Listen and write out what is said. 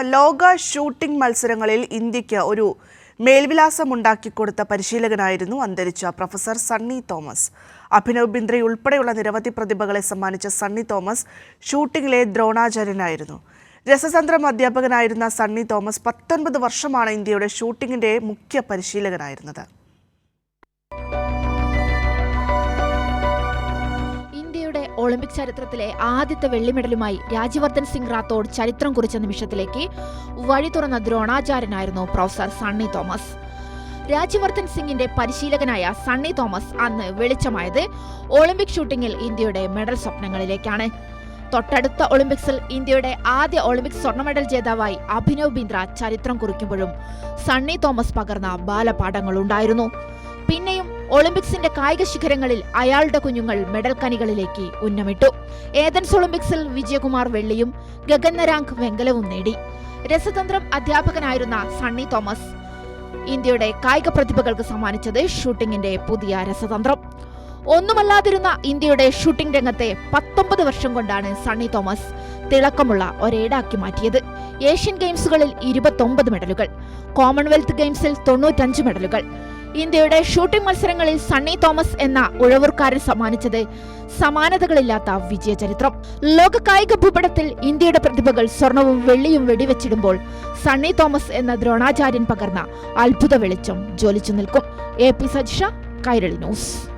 ലോക ഷൂട്ടിംഗ് മത്സരങ്ങളിൽ ഇന്ത്യക്ക് ഒരു മേൽവിലാസമുണ്ടാക്കിക്കൊടുത്ത പരിശീലകനായിരുന്നു അന്തരിച്ച പ്രൊഫസർ സണ്ണി തോമസ്. അഭിനവ് ബിന്ദ്ര ഉൾപ്പെടെയുള്ള നിരവധി പ്രതിഭകളെ സമ്മാനിച്ച സണ്ണി തോമസ് ഷൂട്ടിംഗിലെ ദ്രോണാചാര്യനായിരുന്നു. രസതന്ത്രം അധ്യാപകനായിരുന്ന സണ്ണി തോമസ് 19 വർഷമാണ് ഇന്ത്യയുടെ ഷൂട്ടിംഗിന്റെ മുഖ്യ പരിശീലകനായിരുന്നത്. ഒളിമ്പിക് ചരിത്രത്തിലെ ആദ്യത്തെ വെള്ളി മെഡലുമായി രാജ്യവർദ്ധൻ സിംഗ് റാത്തോഡ് ചരിത്രം കുറിച്ച നിമിഷത്തിലേക്ക് വഴി തുറന്ന ദ്രോണാചാര്യനായിരുന്നു പ്രൊഫസർ സണ്ണി തോമസ്. രാജ്യവർദ്ധൻ സിംഗിന്റെ പരിശീലകനായ സണ്ണി തോമസ് അന്ന് വെളിച്ചമായത് ഒളിമ്പിക് ഷൂട്ടിംഗിൽ ഇന്ത്യയുടെ മെഡൽ സ്വപ്നങ്ങളിലേക്കാണ്. തൊട്ടടുത്ത ഒളിമ്പിക്സിൽ ഇന്ത്യയുടെ ആദ്യ ഒളിമ്പിക് സ്വർണ്ണ മെഡൽ ജേതാവായി അഭിനവ് ബിന്ദ്ര ചരിത്രം കുറിക്കുമ്പോഴും സണ്ണി തോമസ് പകർന്ന ബാലപാഠങ്ങളുണ്ടായിരുന്നു. പിന്നെയും ഒളിമ്പിക്സിന്റെ കായിക ശിഖരങ്ങളിൽ അയാളുടെ കുഞ്ഞുങ്ങൾ മെഡൽ കനികളിലേക്ക് ഉന്നമിട്ടു. ഏതൻസ് ഒളിമ്പിക്സിൽ വിജയകുമാർ വെള്ളിയും ഗഗൻ നരാങ് വെങ്കലവും നേടി. രസതന്ത്രം അധ്യാപകനായിരുന്ന സണ്ണി തോമസ് ഇന്ത്യയുടെ കായിക പ്രതിഭകൾക്ക് സമ്മാനിച്ചത് ഷൂട്ടിംഗിന്റെ പുതിയ രസതന്ത്രം. ഒന്നുമല്ലാതിരുന്ന ഇന്ത്യയുടെ ഷൂട്ടിംഗ് രംഗത്തെ 19 വർഷം കൊണ്ടാണ് സണ്ണി തോമസ് തിളക്കമുള്ള ഒരേടാക്കി മാറ്റിയത്. ഏഷ്യൻ ഗെയിംസുകളിൽ 29 മെഡലുകൾ, കോമൺവെൽത്ത് ഗെയിംസിൽ 95 മെഡലുകൾ. ഇന്ത്യയുടെ ഷൂട്ടിംഗ് മത്സരങ്ങളിൽ സണ്ണി തോമസ് എന്ന ഉഴവൂർക്കാരൻ സമ്മാനിച്ചത് സമാനതകളില്ലാത്ത വിജയചരിത്രം. ലോക കായിക ഭൂപടത്തിൽ ഇന്ത്യയുടെ പ്രതിഭകൾ സ്വർണവും വെള്ളിയും വെടിവെച്ചിടുമ്പോൾ സണ്ണി തോമസ് എന്ന ദ്രോണാചാര്യൻ പകർന്ന അത്ഭുത വെളിച്ചം ജ്വലിച്ചു നിൽക്കും. AP Sajisha, Kairali news.